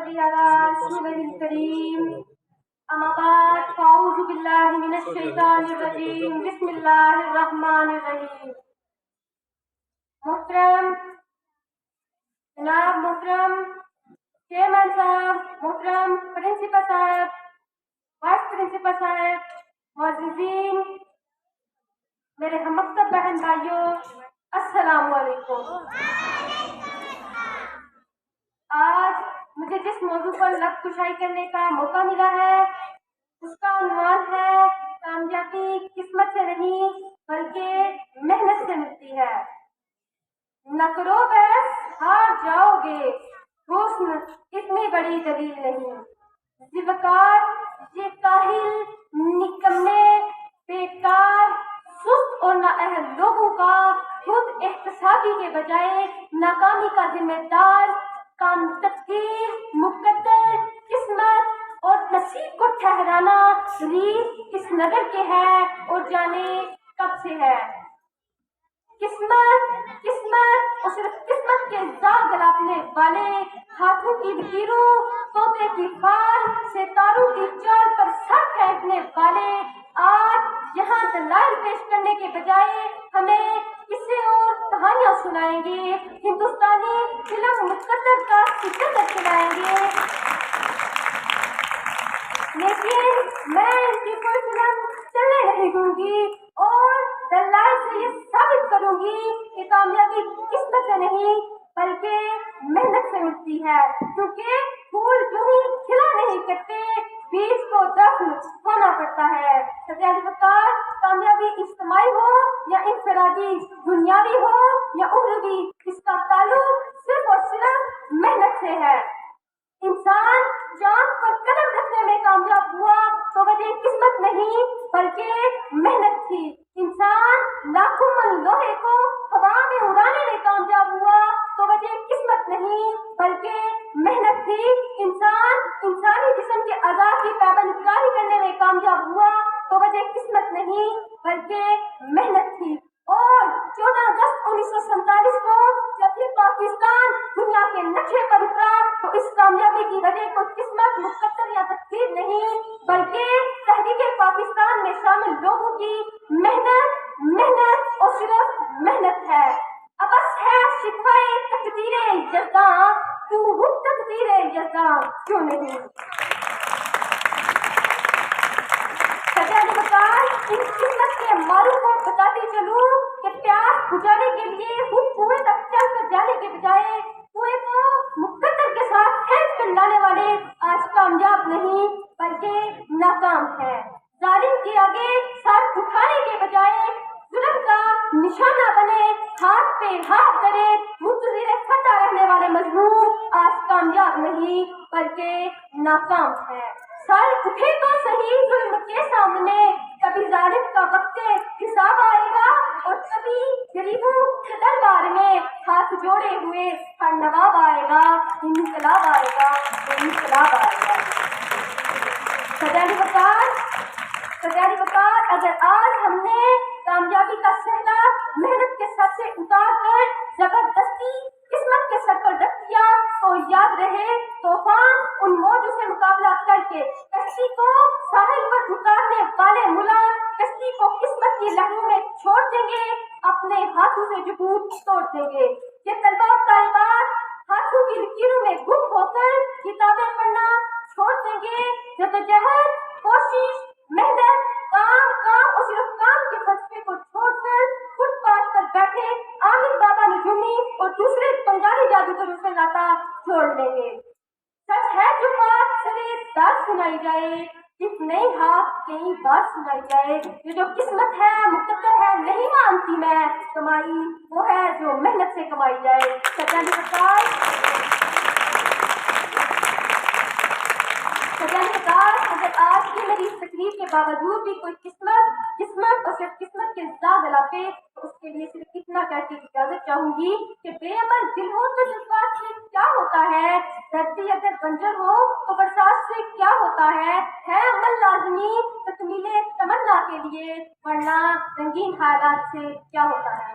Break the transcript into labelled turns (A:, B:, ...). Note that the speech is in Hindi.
A: सल्ली अला रसूलिल करीम। अम्मा बाद फ़अऊज़ु बिल्लाहि मिनश शैतानिर रजीम। बिस्मिल्लाहिर रहमानिर रहीम। मोहतरम जनाब, मोहतरम चेयरमैन साहब, मोहतरम प्रिंसिपल साहब, वाइस प्रिंसिपल साहब, मुअज़्ज़िज़ीन, मेरे हममकतब बहन भाइयों, अस्सलामु अलैकुम। आज मुझे जिस मौजू पर लफ्ज़ कुशाई करने का मौका मिला है उसका उन्वान है कामयाबी किस्मत से नहीं बल्कि मेहनत से मिलती है। न करो बहस, हार जाओगे। हुस्न इतनी बड़ी दलील नहीं। ज़िवकार, ये काहिल, निकम्मे, बेकार, सुस्त और नाअहल लोगों का खुद एहतसाबी के बजाय नाकामी का जिम्मेदार काम तकदीर, मुकद्दर, किस्मत और नसीब को ठहराना रीत इस नगर के है और जाने कब से है। किस्मत किस्मत और सिर्फ किस्मत के जाल गलाने वाले, हाथों की लकीरों, तोते की फाल, सितारों की चाल पर सर फेंकने वाले आज यहाँ दलाइल पेश करने के बजाय हमें किस्से और कहानियां सुनाएंगे, हिंदुस्तानी फिल्म मुकद्दर का सिकंदर खिलाएंगे। लेकिन मैं इनकी कोई फिल्म चलने नहीं दूंगी और दलाइल से ये साबित करूंगी कि कामयाबी किस्मत से नहीं बल्कि मेहनत से मिलती है। क्योंकि फूल यूं ही खिला नहीं करते, बीज को दफन होना पड़ता है। सत्यादि वकार, कामयाबी इज्तिमाई हो या इंफरादी, दुनियावी हो या उखरवी, इसका ताल्लुक सिर्फ और सिर्फ मेहनत से है। इंसान चांद पर कदम रखने में कामयाब हुआ तो वजह किस्मत नहीं बल्कि मेहनत थी। इंसान लाखों मन लोहे को हवा में उड़ाने में कामयाब हुआ तो वजह किस्मत नहीं बल्कि मेहनत थी। इंसान इंसानी जिस्म के अज़ा की पैबंदकारी करने में कामयाब हुआ तो वजह किस्मत नहीं बल्कि मेहनत थी। और 14 अगस्त 1947 को जब ये पाकिस्तान दुनिया के नक्शे पर उतरा तो इस कामयाबी की वजह को किस्मत, मुकद्दर या तकदीर नहीं बल्कि तहरीके पाकिस्तान में शामिल लोगों की मेहनत मेहनत और सिर्फ मेहनत है। अब बस है शिकवाए तकदीरे यज़्दां, क्यों हो तकदीरे यज़्दां क्यों नहीं। इन किस्मत के मारूफ को बताती चलूं कि प्यास बुझाने के लिए खुद कुएं तक चल कर जाने के बजाय कुएं को मुकद्दर के साथ खींच कर लाने वाले आज कामयाब नहीं बल्कि नाकाम है। जालिम के आगे सर उठाने के बजाय जुल्म का निशाना बने, हाथ पे हाथ धरे, मुंतज़िर फतह रहने वाले मजलूम आज कामयाब नहीं बल्कि नाकाम है। सर उठे तो सही जुल्म के सामने, कभी जालिम का वक्त हिसाब आएगा और कभी गरीबों के दरबार में हाथ जोड़े हुए हर नवाब आएगा, इंकलाब आएगा, इंकलाब आएगा। सजारी वकार, अगर आज हमने कामयाबी का सहरा मेहनत के सर से उतार कर जबरदस्ती किस्मत के सर पर रख दिया तो याद रहे तूफान उन मौजों से मुकाबला करके कश्ती को साहिल पर उतारने वाले मुला कश्ती को किस्मत की लहरों में छोड़ देंगे, अपने हाथों से जुबून तोड़ देंगे। ये तलबा तालिबात हाथों की लकीरों में गुम होकर किताबें पढ़ना छोड़ देंगे। जद्दोजहद, कोशिश, मेहनत, काम काम और सिर्फ काम के फलसफे को छोड़कर फुटपाथ पर बैठे आमिर बाबा नजूमी और दूसरे बंगाली जादूगरों से नाता जोड़ लेंगे। सच है जो बात सरेदार सुनाई जाए, इस नई हाथ कई बार सुनाई जाए। ये जो किस्मत है, मुकद्दर है, नहीं मानती मैं कमाई, वो है जो मेहनत से कमाई जाए। सजानी अगर आज की मेरी तकलीफ के बावजूद भी कोई किस्मत और सिर्फ किस्मत के साथ दिलापे तो उसके लिए सिर्फ इतना कहकर इजाजत चाहूंगी कि बेअमल दिल हो तो जज्बात से क्या होता है, धरती अगर बंजर हो तो बरसात से क्या होता है अमल लाजमी तकमीले तमन्ना के लिए, वरना रंगीन हालात से क्या होता है।